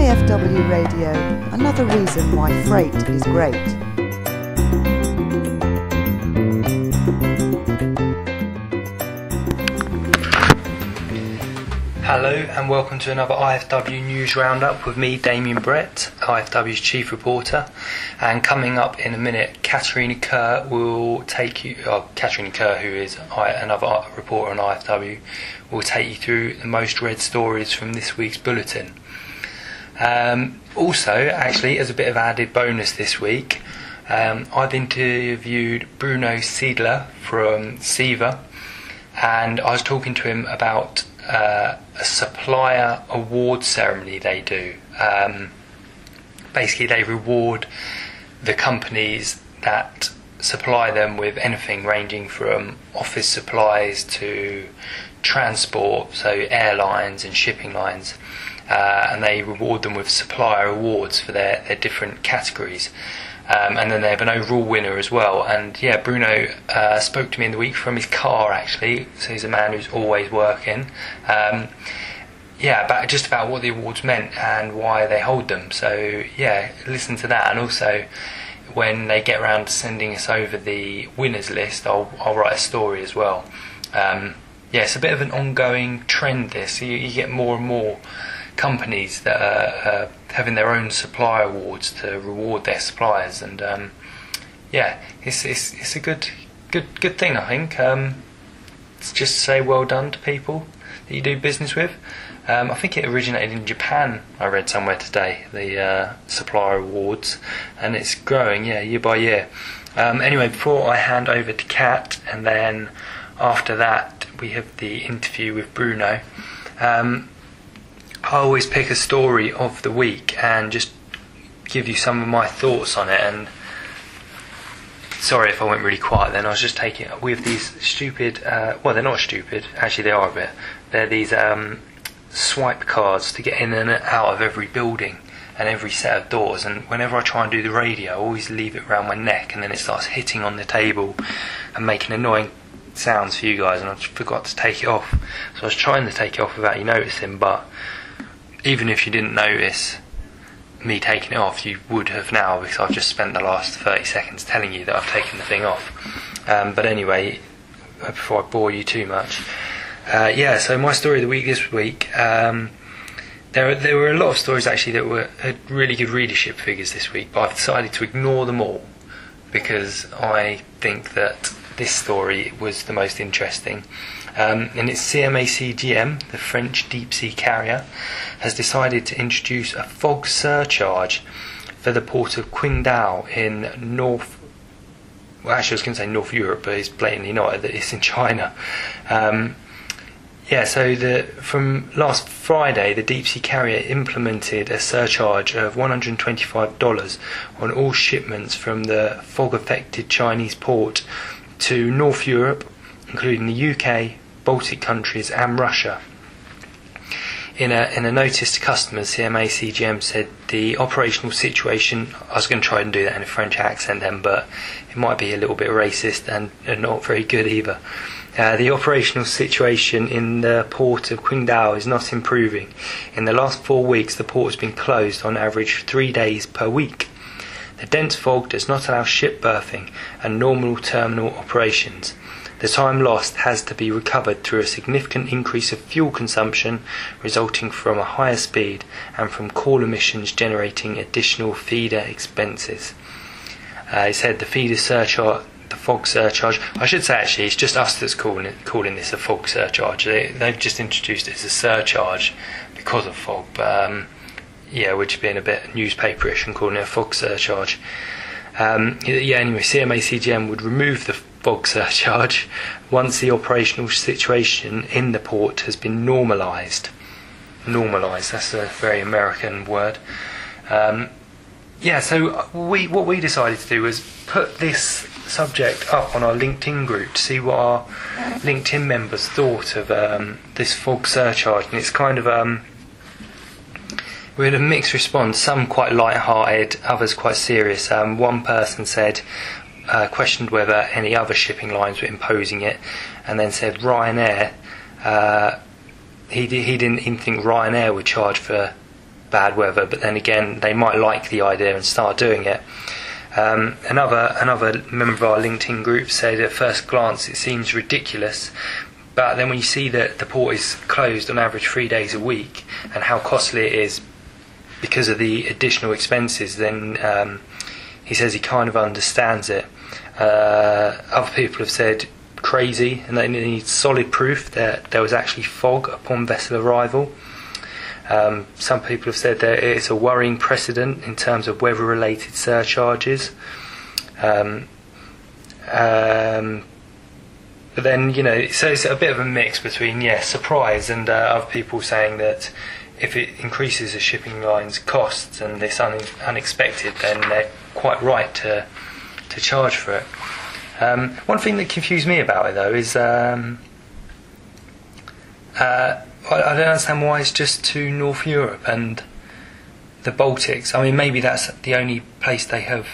IFW Radio, another reason why freight is great. Hello and welcome to another IFW News Roundup with me, Damien Brett, IFW's Chief Reporter. And coming up in a minute, Katerina Kerr will take you, Katerina Kerr, who is another reporter on IFW, will take you through the most read stories from this week's bulletin. Also, actually, as a bit of added bonus this week, I've interviewed Bruno Seidler from Siva, and I was talking to him about a supplier award ceremony they do. Basically, they reward the companies that supply them with anything ranging from office supplies to transport, so airlines and shipping lines, and they reward them with supplier awards for their different categories. And then they have an overall winner as well. And yeah, Bruno spoke to me in the week from his car, actually. So he's a man who's always working. About what the awards meant and why they hold them. So yeah, listen to that. And also, when they get around to sending us over the winners list, I'll write a story as well. It's a bit of an ongoing trend, this. You get more and more companies that are having their own supplier awards to reward their suppliers, and it's a good thing, I think. It's just to say well done to people that you do business with. I think it originated in Japan, I read somewhere today, the supplier awards, and it's growing year by year. Anyway, before I hand over to Kat, and then after that we have the interview with Bruno, I always pick a story of the week and just give you some of my thoughts on it. And sorry if I went really quiet then, I was just taking it with these stupid, they're not stupid, actually they are a bit. They're these swipe cards to get in and out of every building and every set of doors, and whenever I try and do the radio I always leave it around my neck, and then it starts hitting on the table and making annoying sounds for you guys, and I just forgot to take it off. So I was trying to take it off without you noticing, but even if you didn't notice me taking it off, you would have now, because I've just spent the last 30 seconds telling you that I've taken the thing off. But anyway, before I bore you too much, so my story of the week this week, there were a lot of stories actually that had really good readership figures this week, but I've decided to ignore them all because I think that this story was the most interesting. And it's CMA-CGM, the French deep-sea carrier, has decided to introduce a fog surcharge for the port of Qingdao in North Europe, but it's blatantly not, that it's in China. From last Friday, the deep-sea carrier implemented a surcharge of $125 on all shipments from the fog-affected Chinese port to North Europe, including the UK, Baltic countries and Russia. In a notice to customers, CMA-CGM said the operational situation, I was going to try and do that in a French accent then, but it might be a little bit racist and not very good either. The operational situation in the port of Qingdao is not improving. In the last 4 weeks, the port has been closed on average 3 days per week. The dense fog does not allow ship berthing and normal terminal operations. The time lost has to be recovered through a significant increase of fuel consumption resulting from a higher speed and from coal emissions generating additional feeder expenses. He said the fog surcharge, I should say actually it's just us that's calling this a fog surcharge. They've just introduced it as a surcharge because of fog, but we're just being a bit newspaperish and calling it a fog surcharge. Anyway, CMA-CGM would remove the fog surcharge once the operational situation in the port has been normalised. Normalised, that's a very American word. What we decided to do was put this subject up on our LinkedIn group to see what our LinkedIn members thought of this fog surcharge, and it's kind of we had a mixed response, some quite light-hearted, others quite serious. One person said, questioned whether any other shipping lines were imposing it, and then said Ryanair, he didn't even think Ryanair would charge for bad weather, but then again they might like the idea and start doing it. Another member of our LinkedIn group said at first glance it seems ridiculous, but then when you see that the port is closed on average 3 days a week and how costly it is because of the additional expenses, then he says he kind of understands it. Other people have said crazy, and they need solid proof that there was actually fog upon vessel arrival. Some people have said that it's a worrying precedent in terms of weather-related surcharges. But then, so it's a bit of a mix between, surprise and other people saying that if it increases a shipping line's costs and it's unexpected, then they're quite right to charge for it. One thing that confused me about it, though, is I don't understand why it's just to North Europe and the Baltics. I mean, maybe that's the only place they have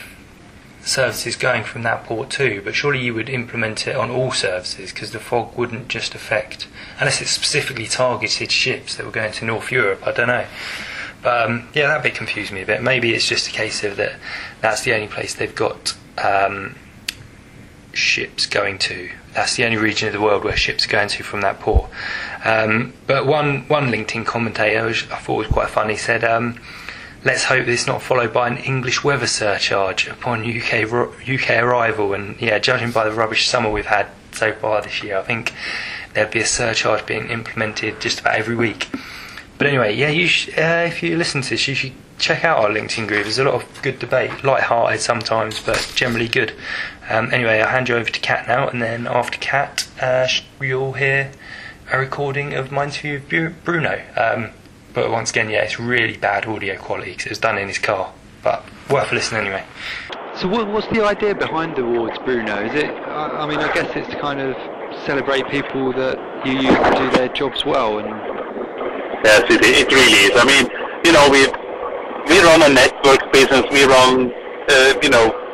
services going from that port too, but surely you would implement it on all services, because the fog wouldn't just affect, unless it's specifically targeted ships that were going to North Europe. I don't know. But that bit confused me a bit. Maybe it's just a case of that's the only place they've got ships going to. That's the only region of the world where ships are going to from that port. But one LinkedIn commentator, which I thought was quite funny, said, let's hope this is not followed by an English weather surcharge upon UK arrival. And judging by the rubbish summer we've had so far this year, I think there'd be a surcharge being implemented just about every week. But anyway, if you listen to this, you should check out our LinkedIn group. There's a lot of good debate, light-hearted sometimes, but generally good. Anyway, I'll hand you over to Kat now, and then after Kat, you'll hear a recording of my interview with Bruno. But once again, it's really bad audio quality because it was done in his car, but worth a listen anyway. So what's the idea behind the awards, Bruno? Is it? I mean, I guess it's to kind of celebrate people that you use to do their jobs well. And yes, it really is. I mean, we run a network business. We run,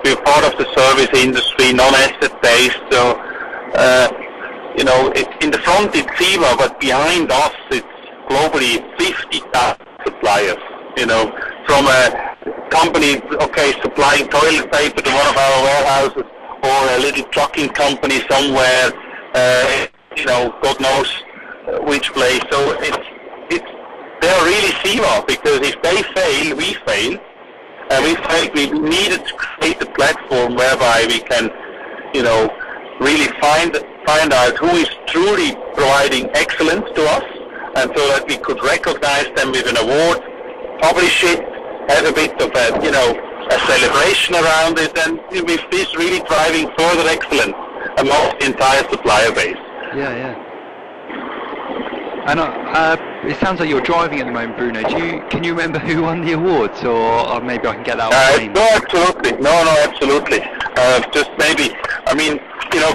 we're part of the service industry, non-asset based. So, in the front it's SEMA, but behind us it's globally 50,000 suppliers. From a company, supplying toilet paper to one of our warehouses, or a little trucking company somewhere, God knows which place. So they're really SEMA, because if they fail, we fail. And we felt we needed to create a platform whereby we can, really find out who is truly providing excellence to us, and so that we could recognize them with an award, publish it, have a bit of a celebration around it, and with this really driving further excellence amongst the entire supplier base. Yeah. And it sounds like you're driving at the moment, Bruno. Can you remember who won the awards, or maybe I can get that on? No, absolutely. No, absolutely. Just maybe. I mean,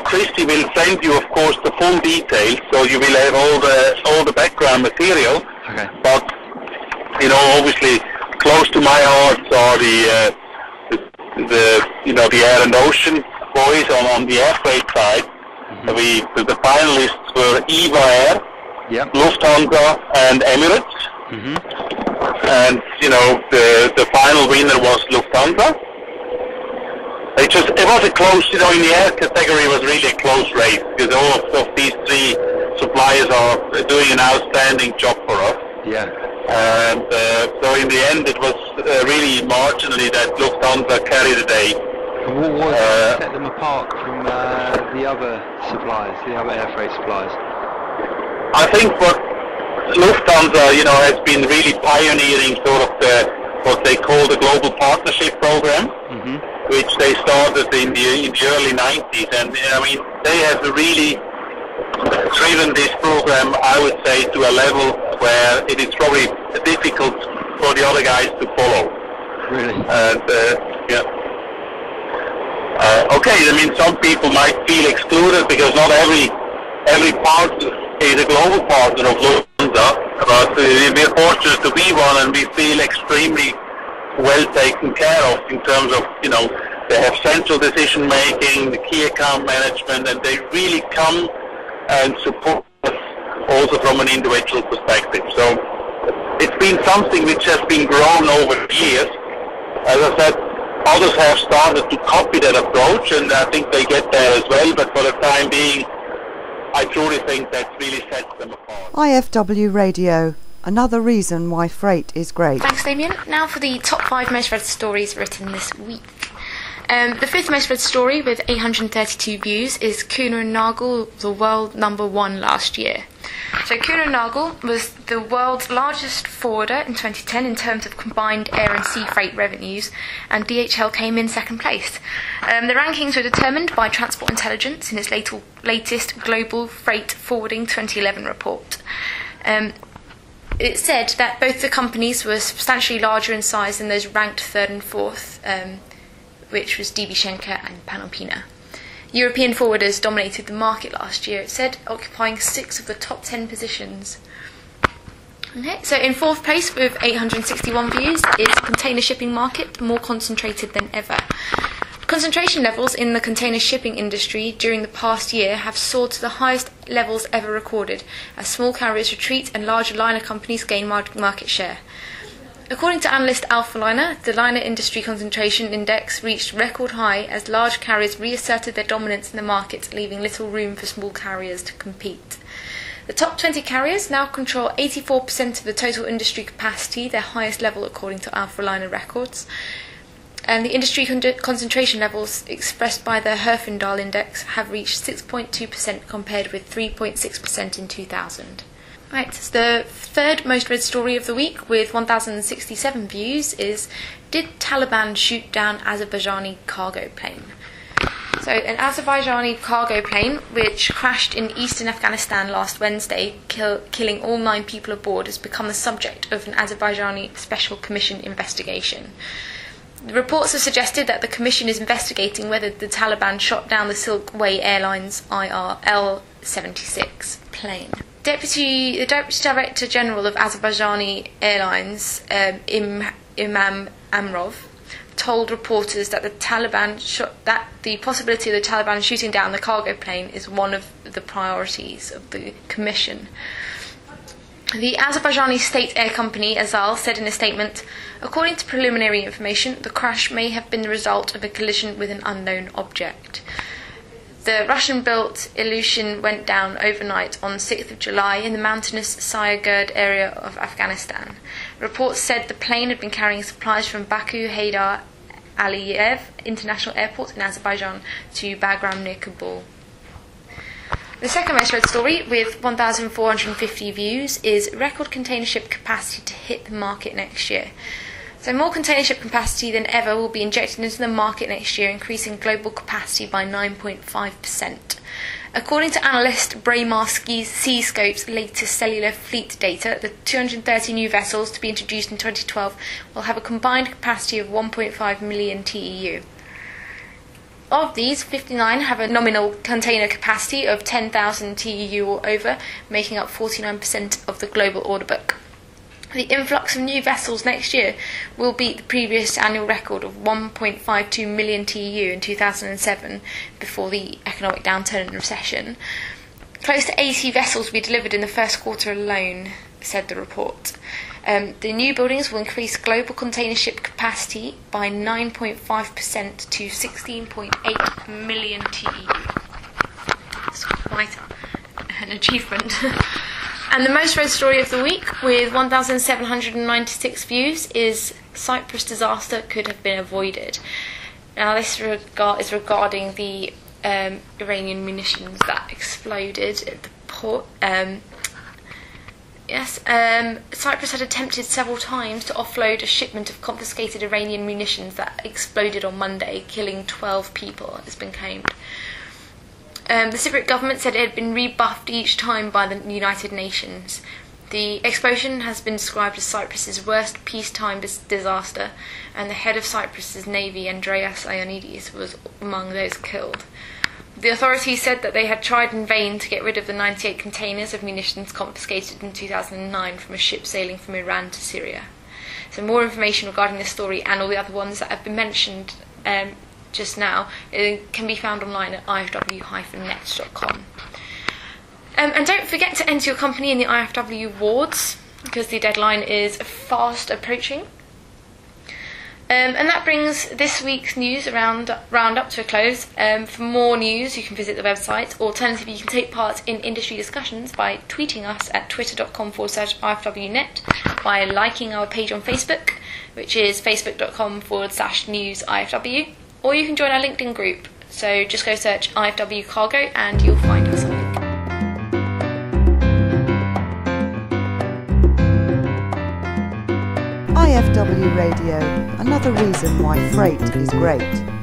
Christy will send you, of course, the full details, so you will have all the background material. Okay. But obviously, close to my heart are the air and ocean boys on the air freight side. Mm-hmm. The finalists were EVA Air, yep, Lufthansa, and Emirates. Mm-hmm. And the final winner was Lufthansa. It was a close, in the air category was really a close race, because all of these three suppliers are doing an outstanding job for us. Yeah. And so in the end, it was really marginally that Lufthansa carried the day. What set them apart from the other suppliers, the other air freight suppliers? I think what Lufthansa, has been really pioneering sort of what they call the Global Partnership Program, mm-hmm, which they started in the early 90s. And I mean, they have really driven this program, I would say, to a level where it is probably difficult for the other guys to follow. Really? And I mean, some people might feel excluded because not every partner is a global partner of Lufthansa, but we're fortunate to be one, and we feel extremely well taken care of in terms of, they have central decision making, the key account management, and they really come and support us also from an individual perspective. So it's been something which has been grown over the years. As I said, others have started to copy that approach, and I think they get there as well, but for the time being, I truly think that really sets them apart. IFW Radio, another reason why freight is great. Thanks, Damien. Now for the top 5 most read stories written this week. The 5th most read story, with 832 views, is Kuehne & Nagel, the world #1 last year. So Kuehne & Nagel was the world's largest forwarder in 2010 in terms of combined air and sea freight revenues, and DHL came in second place. The rankings were determined by Transport Intelligence in its latest Global Freight Forwarding 2011 report. It said that both the companies were substantially larger in size than those ranked 3rd and 4th, which was DB Schenker and Panalpina. European forwarders dominated the market last year, it said, occupying 6 of the top 10 positions. Okay, so in 4th place with 861 views is container shipping market, more concentrated than ever. Concentration levels in the container shipping industry during the past year have soared to the highest levels ever recorded, as small carriers retreat and larger liner companies gain market share. According to analyst Alpha Liner, the liner industry concentration index reached record high as large carriers reasserted their dominance in the market, leaving little room for small carriers to compete. The top 20 carriers now control 84% of the total industry capacity, their highest level according to Alpha Liner records. And the industry concentration levels expressed by the Herfindahl index have reached 6.2% compared with 3.6% in 2000. Right, so the 3rd most read story of the week, with 1,067 views, is Did Taliban shoot down Azerbaijani cargo plane? So an Azerbaijani cargo plane which crashed in eastern Afghanistan last Wednesday, killing all 9 people aboard, has become the subject of an Azerbaijani Special Commission investigation. The reports have suggested that the Commission is investigating whether the Taliban shot down the Silkway Airlines IRL-76 plane. The Deputy Director General of Azerbaijani Airlines, Imam Amrov, told reporters that the possibility of the Taliban shooting down the cargo plane is one of the priorities of the Commission. The Azerbaijani state air company Azal said in a statement, according to preliminary information, the crash may have been the result of a collision with an unknown object. The Russian-built Ilyushin went down overnight on 6th of July in the mountainous Sayagurd area of Afghanistan. Reports said the plane had been carrying supplies from Baku Haydar Aliyev International Airport in Azerbaijan to Bagram near Kabul. The second most read story, with 1,450 views, is record container ship capacity to hit the market next year. So more container ship capacity than ever will be injected into the market next year, increasing global capacity by 9.5%. According to analyst Braemar Seascope's latest cellular fleet data, the 230 new vessels to be introduced in 2012 will have a combined capacity of 1.5 million TEU. Of these, 59 have a nominal container capacity of 10,000 TEU or over, making up 49% of the global order book. The influx of new vessels next year will beat the previous annual record of 1.52 million TEU in 2007, before the economic downturn and recession. Close to 80 vessels will be delivered in the first quarter alone, said the report. The new buildings will increase global container ship capacity by 9.5% to 16.8 million TEU. That's quite an achievement. And the most read story of the week, with 1,796 views, is Cyprus disaster could have been avoided. Now this is regarding the Iranian munitions that exploded at the port. Cyprus had attempted several times to offload a shipment of confiscated Iranian munitions that exploded on Monday, killing 12 people, it's been claimed. The Cypriot government said it had been rebuffed each time by the United Nations. The explosion has been described as Cyprus's worst peacetime disaster, and the head of Cyprus's navy, Andreas Ioannidis, was among those killed. The authorities said that they had tried in vain to get rid of the 98 containers of munitions confiscated in 2009 from a ship sailing from Iran to Syria. So more information regarding this story and all the other ones that have been mentioned just now can be found online at ifw-net.com. And don't forget to enter your company in the IFW Awards. because the deadline is fast approaching. And that brings this week's news roundup to a close. For more news, you can visit the website. Alternatively, you can take part in industry discussions by tweeting us at twitter.com/IFWnet, by liking our page on Facebook, which is facebook.com/newsIFW, or you can join our LinkedIn group. So just go search IFW Cargo and you'll find us on LinkedIn. IFW Radio, another reason why freight is great.